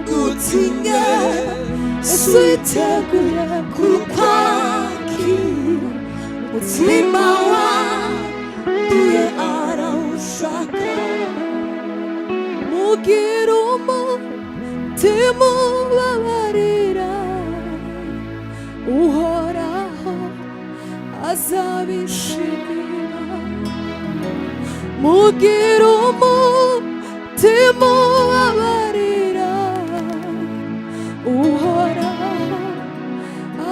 gutinye Yesu yiteguye kukwakira umutima wanduye arawushaka mugira umutima ubabarira uhoraho azabishimira mugira umutima ubabarira uhoraho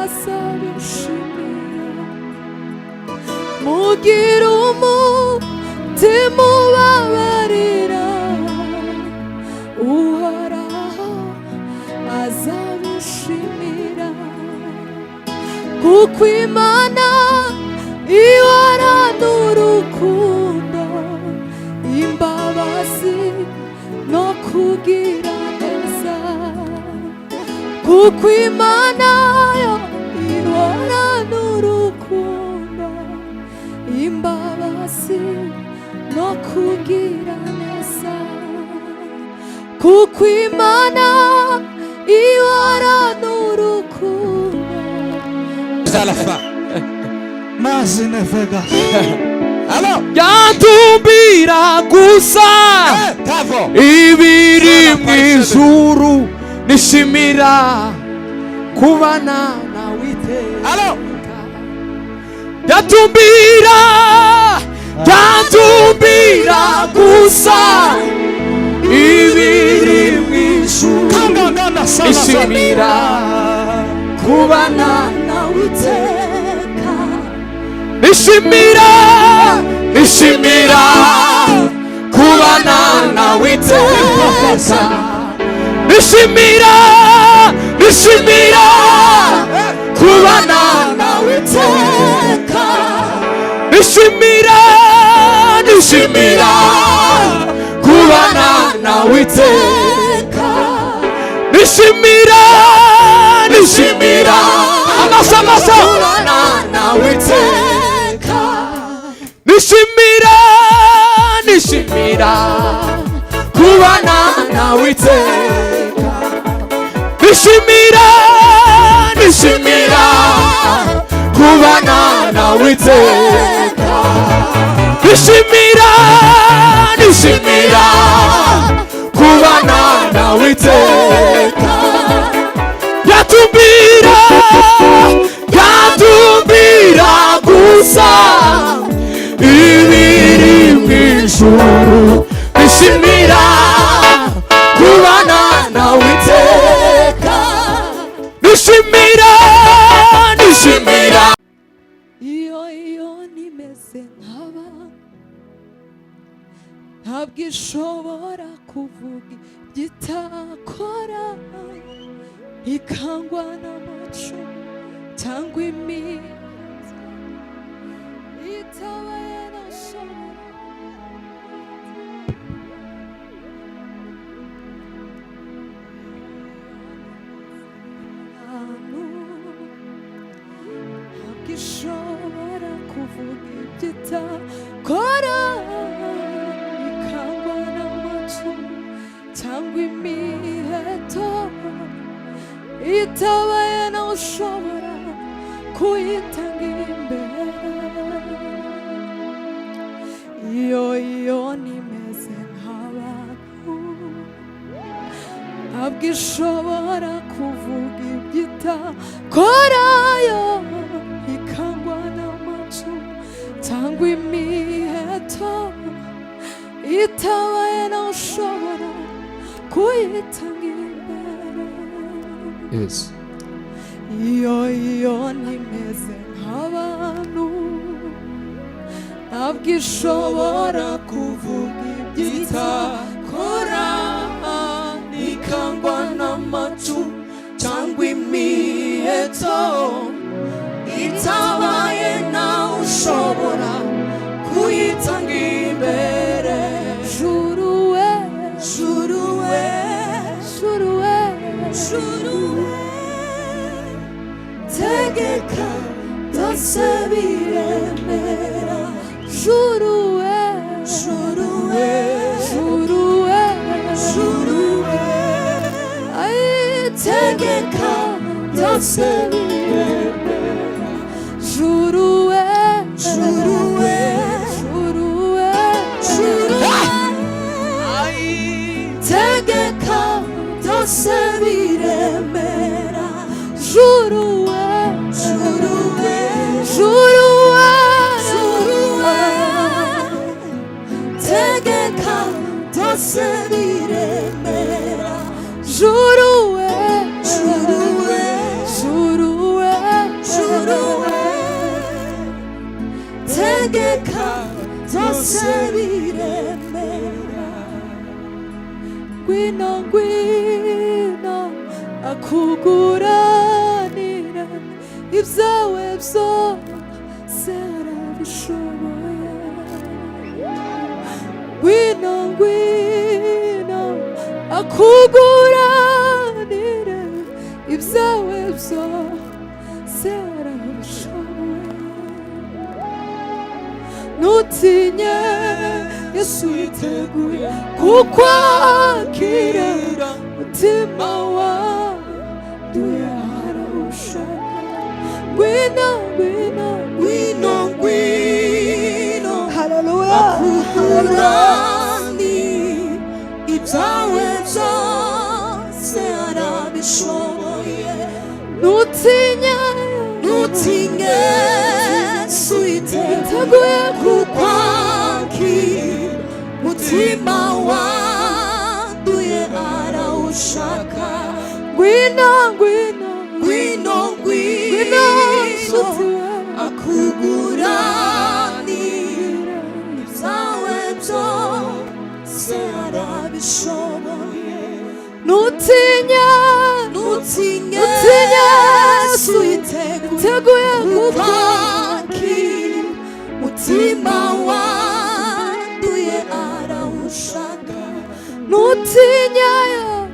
azabishimira mugira umutima ubabarira uhoraho azabishimira kuko Imana ihorana urukundo imbabazi no kugira neza kuko Imana yo ihorana urukundo imbabazi no kugira neza kuko Imana ihorana urukundo Zalafa Mazine Vegas Alo Yantumbira gusa ibiri mw'ijuru nishimira kubana nawe iteka Alo Yantumbira gusa ibiri mw'ijuru nishimira kubana nawe iteka nishimira kubana nawe iteka nishimira kubana nawe iteka nishimira kubana nawe iteka nishimira amasa kubana nawe iteka nishimira kubana nawe iteka nishimira kubana nawe iteka nishimira kubana nawe iteka Yantumbira gusa ibiri mw'ijuru nishimira kubana nawe iteka nishimira iyo nimeze nk'aba ntabwo ishobora kuvuga igitakora ikangwa n'amacumu cyangwa imizi itabaye nashobora ntabwo ishobora kuvuga igitakora ikangwa n'amacumu cyangwa imiheto itabaye nawe ushobora kuyitanga imbere iyo nimeze nk'abantu ntabwo ishobora kuvuga ibyitakorayo ikangwa n'amacumu cyangwa imiheto itabaye nawe ushobora kuyitanga imbere Yes. iyo nimeze nk'abantu ntabwo ishobora kuvuga iby'itakora ikangwa n'amacumu cyangwa imiheto itabaye nawe ushobora kuyitanga imbere juru we tegeka byose biremera juru we byose biremera juruwe juruwe juruwe juruwe tegeka byose biremera juruwe juruwe juruwe juruwe tegeka byose biremera juruwe juruwe juruwe juruwe tegeka byose biremera ngwino ngwino akuguranira ibyawe byose arabishoboye ngwino ngwino akuguranira ibyawe byose arabishoboye nutinye Yesu yiteguye kukwakira mutima wanduye arawushaka ngwino ngwino ngwino ngwino haleluya akukurani ibyawe byose arabishoboye nutinye nutinye Yesu yiteguye kukwakira mutima wanduye arawushaka ngwino ngwino ngwino ngwino akuguranira ibyawe byose arabishoboye nutinya nutinya Yesu yiteguye kukwakira mutima wanduye arawushaka nutinya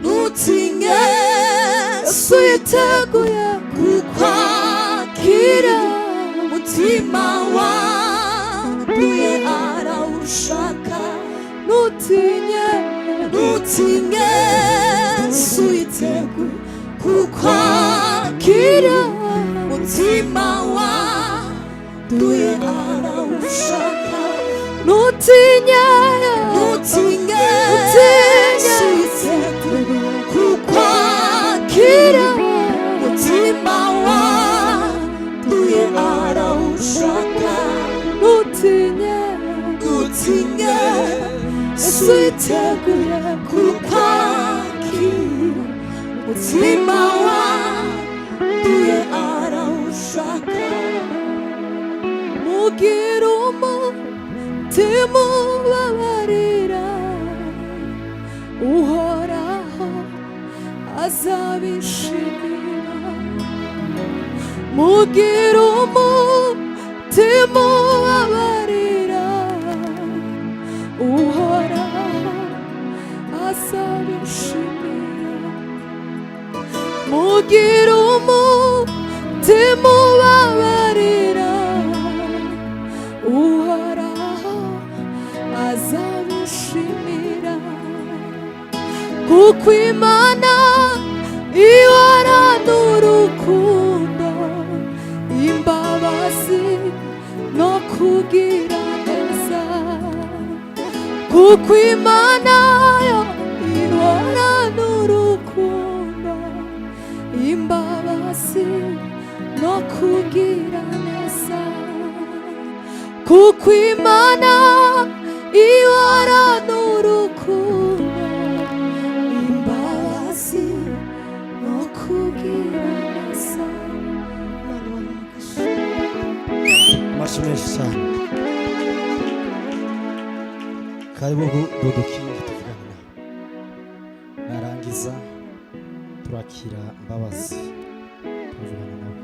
nutinya Yesu yiteguye kukwakira mutima wanduye arawushaka nutinya nutinya Yesu yiteguye kukwakira mutima wanduye arawushaka nutinya nutinya Yesu yiteguye kukwakira mutima wanduye arawushaka nutinya nutinya Yesu yiteguye kukwakira mutima wanduye arawushaka mugira umutima ubabarira uhoraho azabishimira mugira umutima ubabarira uhoraho azabishimira mugira umutima ubabarira uhoraho azabishimira kuko Imana ihorana urukundo imbabazi no kugira neza kuko Imana yo ihorana urukundo imbabazi no kugira neza kuko Imana ihorana urukundo imbabazi no kugira neza amashyi menshi cyane karibu dudukingi tuvugana narangiza turakira Mbabazi tuvugana nawe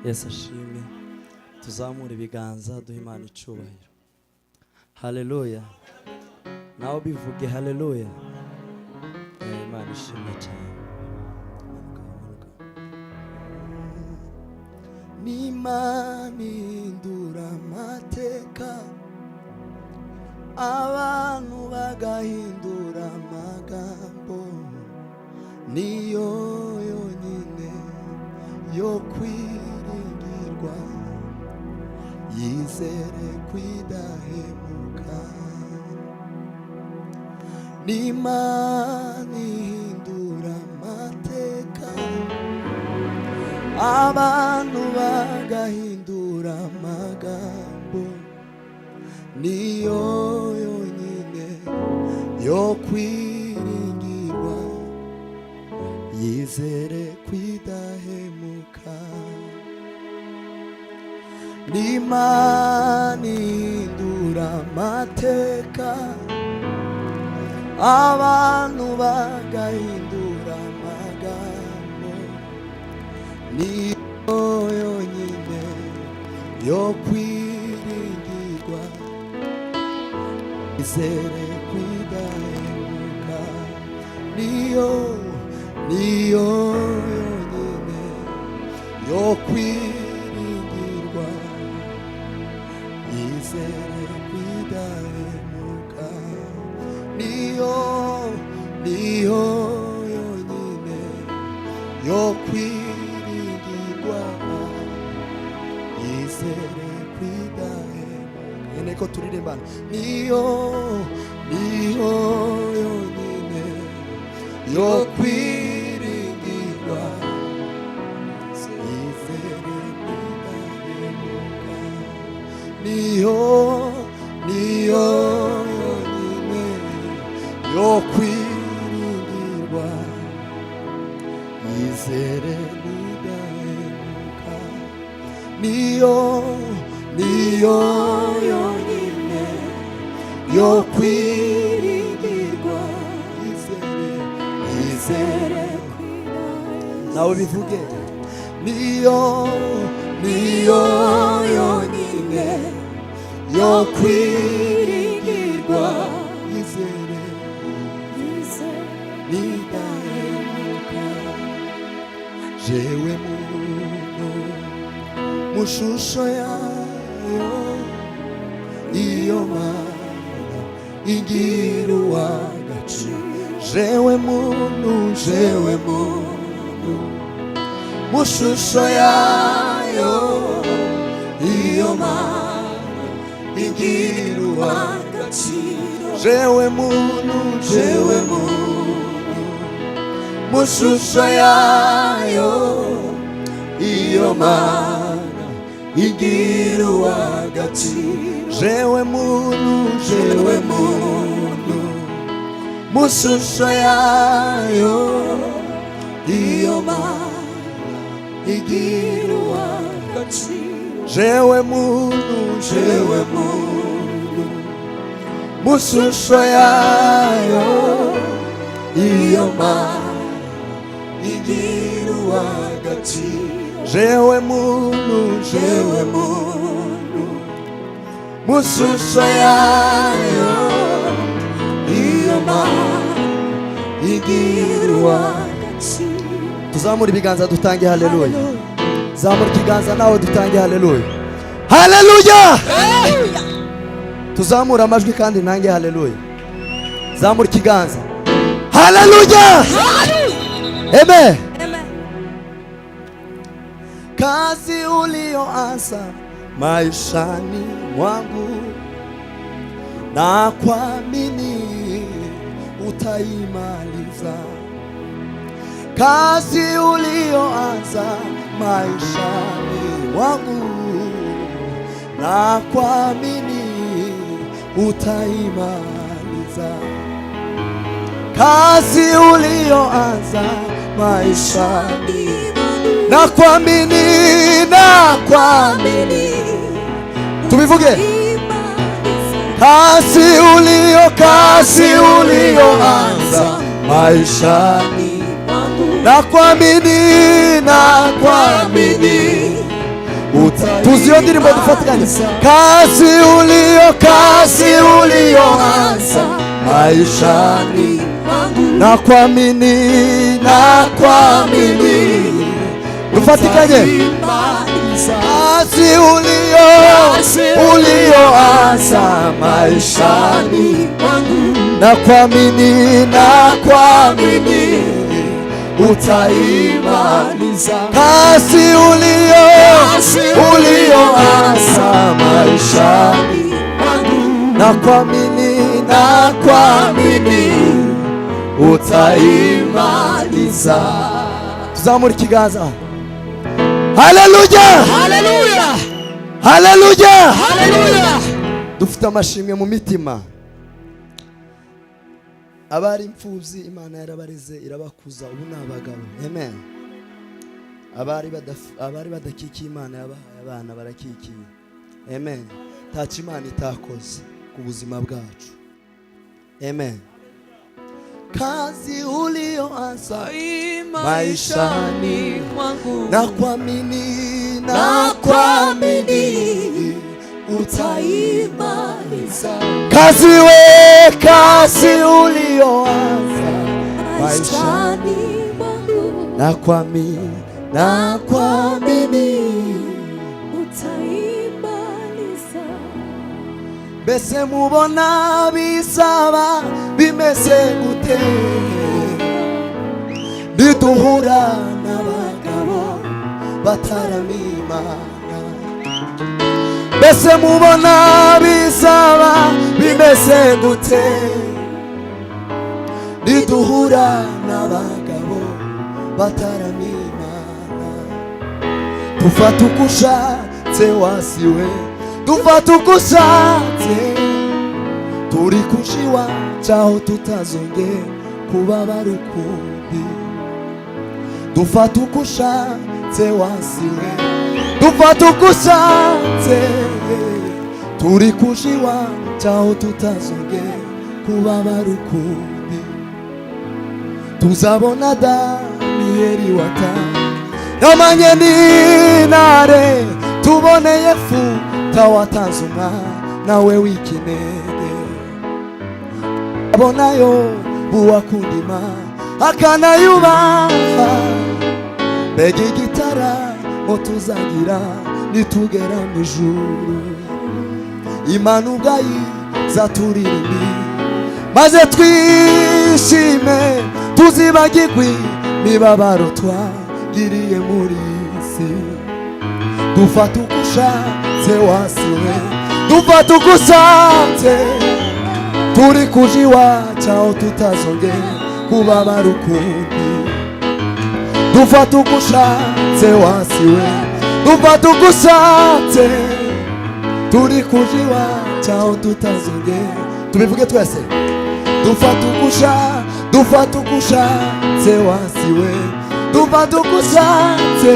Yesu ashimwe tuzamura ibiganza duha Imana icubahiro haleluya nawe bivuge haleluya Imana ishimwe cyane n'Imana ihindura amateka, abantu bagahindura amagambo, niyo yonyine yo kwiringirwa, yizere kwidahemuka. n'Imana ihindura amateka, abantu bagahindura amagambo, niyo yonyine yo kwiringirwa, yizere kwidahemuka. n'Imana ihindura amateka, abantu bagahindura amagambo, niyo yonyine yo kwiringirwa, izere kwidahemuka. niyo yonyine yo kwiringirwa, izere kwidahemuka. niyo yonyine yo kwiringirwa, yizere kwidahemuka. Eneko turirimbana. niyo yonyine yo kwiringirwa, yizere kwidahemuka. niyo yo kwiringirwa, yizere kwidahemuka. niyo yonyine yo kwiringirwa, yizere kwidahemuka. nawe bivuge. niyo yonyine yo kwiringirwa, yizere kwidahemuka. jewe muntu mu shusho yayo, iyo Mana igira uw'agaciro. jewe muntu mu shusho yayo, iyo Mana igira uw'agaciro. jewe muntu mu shusho yayo, iyo Mana igira uw'agaciro. jewe muntu mu shusho yayo, iyo Mana igira uw'agaciro. jewe muntu mu shusho yayo, iyo Mana igira uw'agaciro. jewe muntu mu shusho yayo, iyo Mana igira uw'agaciro. tuzamura ibiganza dutange haleluya. zamura ikiganza nawe dutange haleluya. Haleluya. Tuzamura amajwi kandi nange haleluya. Zamura ikiganza. Haleluya. Amen. Kazi ulioanza maishani mwangu, na kuamini utaimaliza. Kazi ulioanza maishani mwangu, na kuamini utaimaliza. Kazi ulioanza maishani, na kuamini tubivuge. Kazi ulioanza maishani, na kuamini tuziyo ndirimbo dufatikanye. Kazi ulioanza maishani, na kuamini dufatikanye. kazi ulioanza maishani na kuamini utaimaliza. Kazi ulioanza maishani na kuamini utaimaliza. Tuzamura ikiganza. Haleluya, haleluya, haleluya, haleluya. Dufite amashimwe mu mitima. Abari imfubyi Imana yarabareze irabakuza, ubu ni abagabo. Amen. Abari badakikiye Imana yabahaye abana barakikiye. Amen. Ntacyo Imana itakoze ku buzima bwacu. Amen. Kazi ulioanza maishani mwangu na kuamini utaimaliza. Kazi ulioanza maishani mwangu na kuamini utaimaliza. Mbese mubona bizaba bimeze gute niduhura n'abagabo bataramira Imana? Mbese mubona bizaba bimeze gute niduhura n'abagabo bataramira Imana? Dufata uko ushatse wasiwe, dufata uko ushatse, turi kushiwa cyaho tutazongera kubabara ukundi. Dufata uko ushatse wasiwe, dufata uko ushatse, turi kushiwa cyaho tutazongera kubabara ukundi. Tuzabona Daniyeli yamanye n'intare, tubone Yefuta watanze umwana we w'ikinege, abonayo buwakunda Imana akanayubaha. Mbega igitaramo tuzagira nitugera mu ijuru, Imana ubwayo izaturirimba maze twishime, tuzibagirwe imibabaro twagiriye muri isi. Dufata uko ushatse wasiwe, dufata uko ushatse, turi kuja iwacu aho tutazongera kubabara ukundi. Dufata uko ushatse wasiwe, dufata uko ushatse, turi kuja iwacu aho tutazongera. Tubivuge twese. Dufata uko ushatse wasiwe, dufata uko ushatse,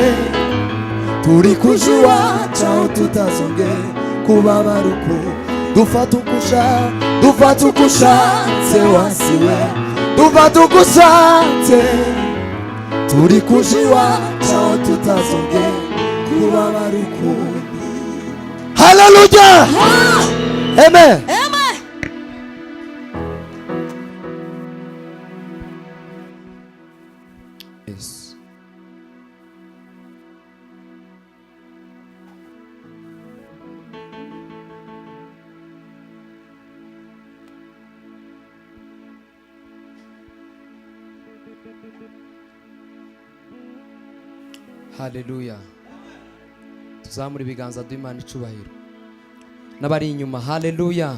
turi kuja iwacu aho tutazongera kubabara ukundi. Dufata uko ushatse wasiwe, dufata uko ushatse, turi kuja iwacu aho tutazongera kubabara ukundi. Haleluya, amen. Yes. Haleluya. Tuzamura ibiganza duhimana icubahiro n'abari inyuma. Haleluya.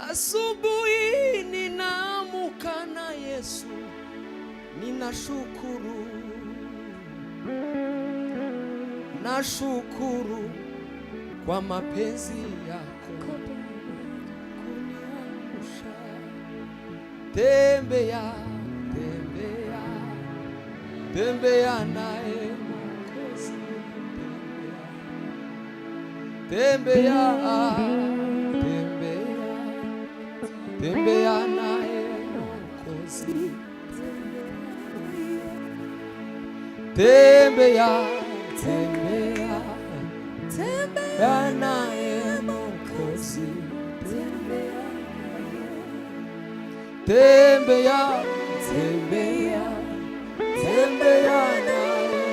Asubuhi ninaamka na Yesu, ninashukuru, nashukuru kwa mapenzi yako kuniamsha. Tembea, tembea, tembea naye Mwokozi, tembea, tembea, tembea naye Mwokozi, tembea, tembea, tembea naye Mwokozi, tembea, tembea, tembea naye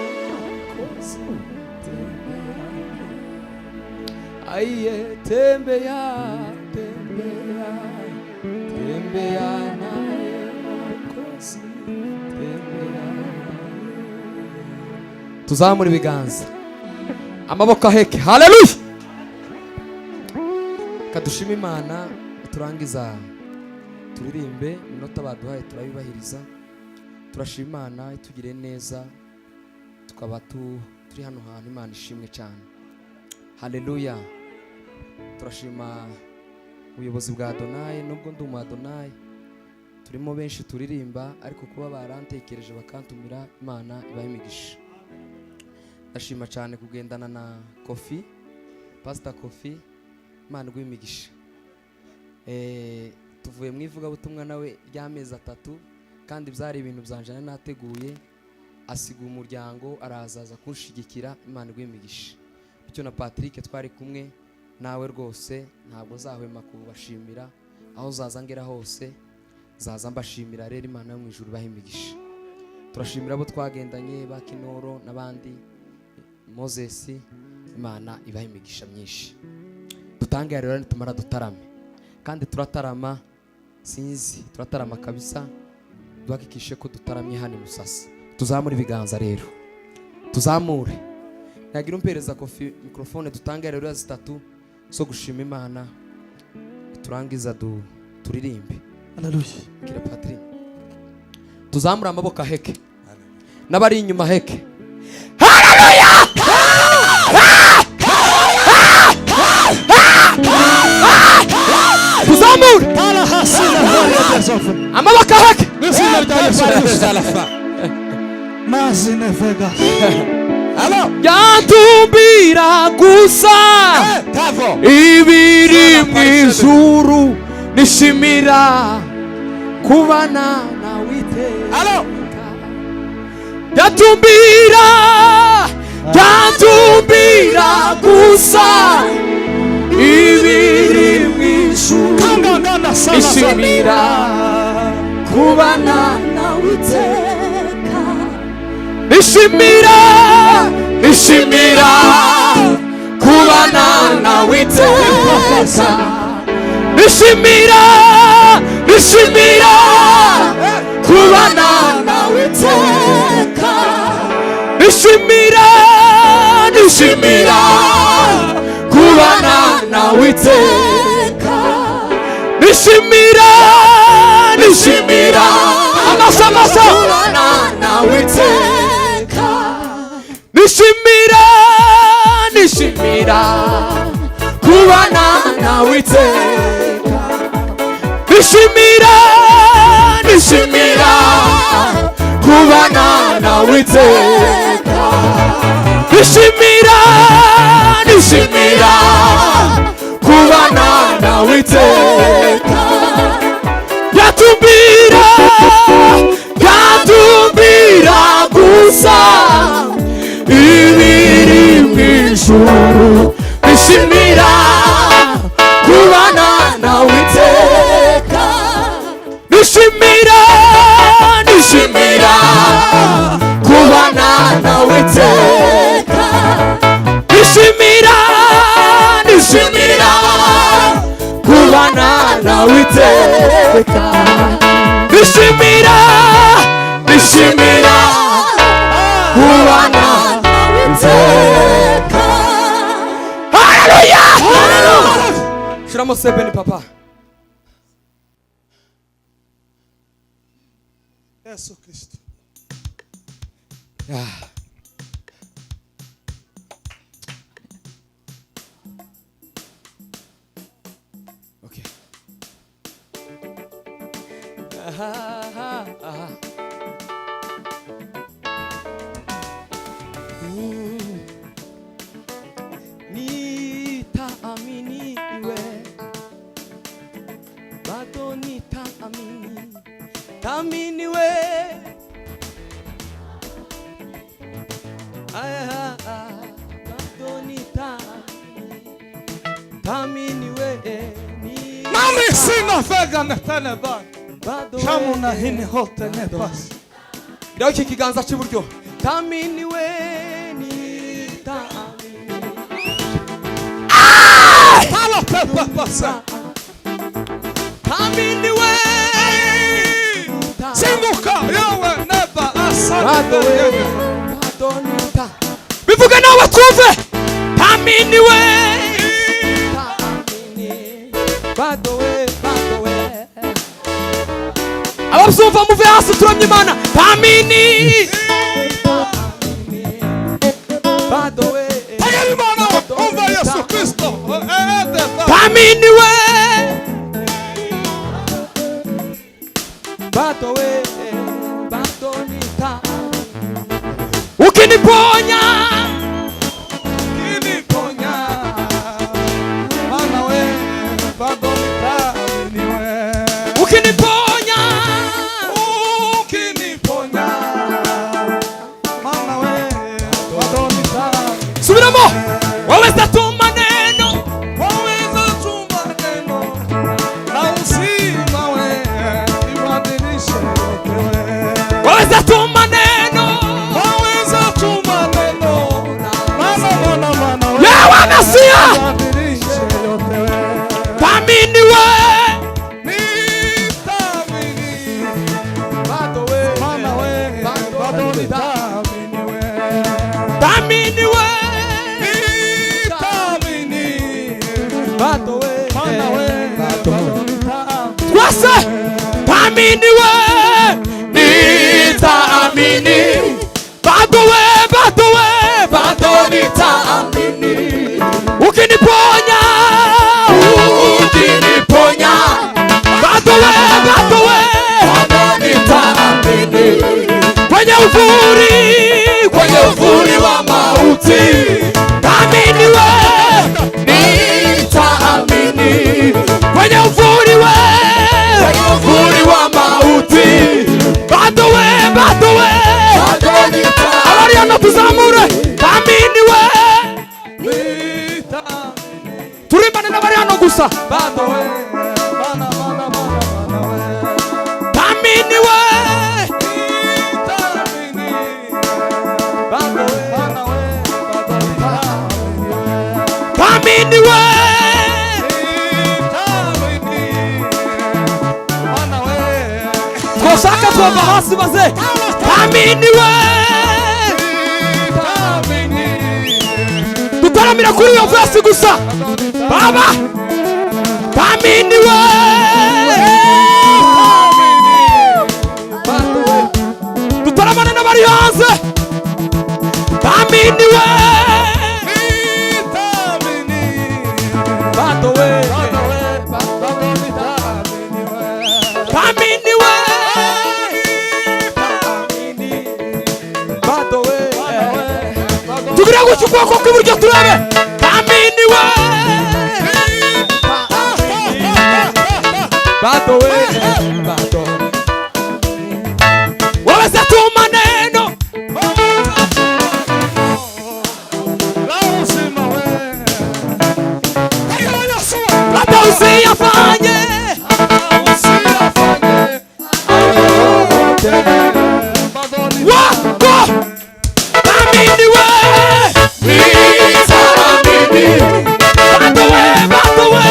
aiye tembea tembea tembea naye Mwokozi tembea. Tuzamura ibiganza amaboko aheke. Haleluya. Kadushima Imana turangiza turirimbe iminota baduhaye turabibahiriza. Turashima Imana itugire neza tukaba turi hano hantu Imana ishimwe cyane. Haleluya. Turashima ubuyobozi bwa Adonai, nubwo ndi umu Adonai turimo benshi turirimba, ariko kuba barantekereje bakantumira Imana ibahe imigisha. Ndashima cyane kugendana na Kofi, Pastor Kofi, Imana iguhe imigisha. Tuvuye mu ivugabutumwa nawe ry'amezi 3 kandi byari ibintu byanjye nateguye, asiga umuryango arazaza kunshigikira. Imana iguhe imigisha. Bityo na Patrick twari kumwe nawe rwose ntabwo zahwema kubashimira aho zazangera hose, zaza mbashimira. Rero Imana yo mu ijuru ibahe imigisha. Turashimira abo twagendanye ba Kinoro n'abandi Moses, Imana ibahe imigisha myinshi. Dutangiye rero nitumara dutarame, kandi turatarama sinzi turatarama kabisa. Duhakikishe ko dutaramye hano Musasa. Tuzamure ibiganza rero, tuzamure. Nagira umpereza Kofi microphone, dutangiye rero 3 zo gushima Imana, turangiza turirimbe. Haleluya. Kira Patrick, tuzamura amaboko aheke n'abari inyuma heke. Haleluya. Tuzamure amaboko aheke. Mazine Vegas. Yantumbira gusa ibiri mw'ijuru, nishimira kubana nawe iteka. Yantumbira gusa ibiri mw'ijuru, nishimira kubana nawe iteka. Nishimira kubana nawe iteka. Nishimira kubana nawe iteka. Nishimira kubana nawe iteka. Nishimira amasa kubana nawe iteka. Nishimira kubana nawe iteka. Nishimira kubana nawe iteka. Nishimira kubana nawe iteka. Yantumbira gusa ibiri mw'ijuru, nishimira kubana nawe iteka. Nishimira kubana nawe iteka. Nishimira kubana nawe iteka. Nishimira kubana nawe iteka. Haleluya. Shiramo sebeni papa. Yesu Kristo. Okay. Nitaaminiwe, bado nitaaminiwe. Bado nitaaminiwe. Mami sina vega netene ba. Shamuna hini hote ne pas. Ndio iki kiganza cy'iburyo. Taminiwe nitaaminiwe. no te pasa. Amini we. Simuka yawe neba asante. Badonita. Bivuga nawe twumve. Amini we. Badowe. Abasumva muve hasi turamye Imana. Amini. Badowe. Ayari Imana umva Yesu Kristo. Amini we. Badowe. Badonita. Ukiniponya. Ukiniponya. Mana we badonita niwe. Ukiniponya. Ukiniponya. Mana we badonita. Subiramo. Waweza tuma neno. Waweza tuma neno. Na uzima we ibadilishe yote we. Waweza tuma neno. Waweza tuma neno. Mana we. Yawa Mesia. Ibadilishe yote we. Amini we. Nitamini. Badowe. Mana we badonita niwe. Amini we. Nitamini. Badowe. Mana we badonita. Twase. Amini we. Nitaamini. Badowe. Badonita amini. Ukiniponya. Badowe. Badonita amini. Kwenye uvuli wa mauti. Amini we. Nitaamini. Kwenye uvuli wa mauti. Badowe. Abari hano tuzamure. Amini we. Turimbane n'abari hano gusa. Badowe. Amini we. Amini we. Twashaka twava hasi maze. Amini we. Dutaramira kuri iyo verse gusa. Baba. Amini we. Dutaramana n'abari hanze. Amini we. Badowe. Amini we. Badowe. Tugira guchukua kwa kw'iburyo turebe. Amini we. Badowe. Waweza tuma neno. Hata usiyafanye. Wako. Amini we. Nitaamini. Badowe.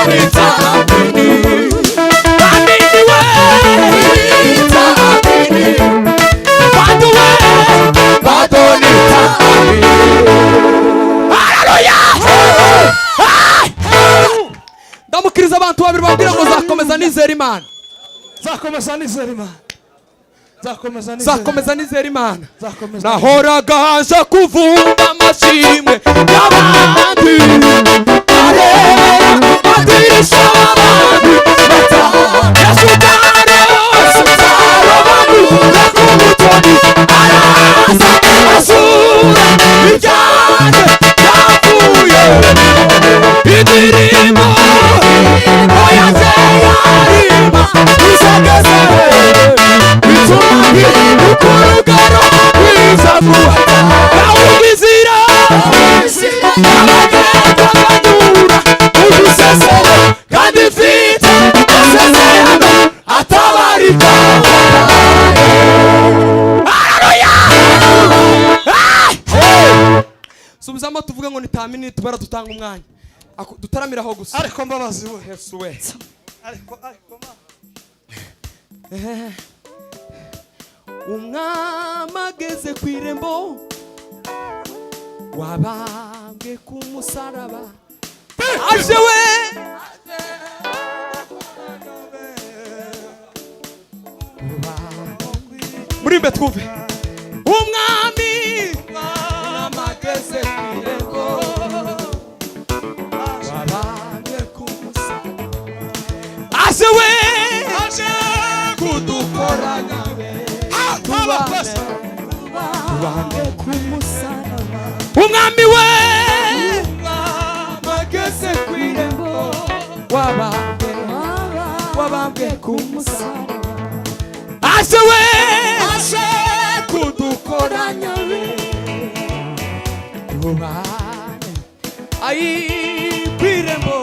Nitaamini. Amini we. Nitaamini. Badowe. Nitaamini. Haleluya. Ndamukiriza abantu babiri babwira ngo zakomeza nizera Imana. Zakomeza nizera Imana. Zakomeza nizera Imana. Nahoraga nja kuvumba amashimwe y'abandi. Areba madirisha abandi. Yesu bamuza ku butoni. Araza asura ibyanjye yapfuye. Indirimbo oyanze yarima isegezewe. Bituma hibuka urugero rwiza vuba. Nawumvizira abagenda banyura udusesero kandi mfite amasezerano atabarika. Haleluya. Subizamo tuvuge ngo nitamini tubara tutanga umwanya. dutaramiraho gusa ariko mbabazi we Yesu we ariko ma umwami ageze ku irembo wabambwe ku musaraba aje we muri mbe twumve umwami ageze ku irembo wabambwe ku musaraba aje we aje kudukoranya Tubambe ku musaraba umwami we mageze ku irembo wabambwe ku musaraba aje we aje kudukoranya we tubane ayi ku irembo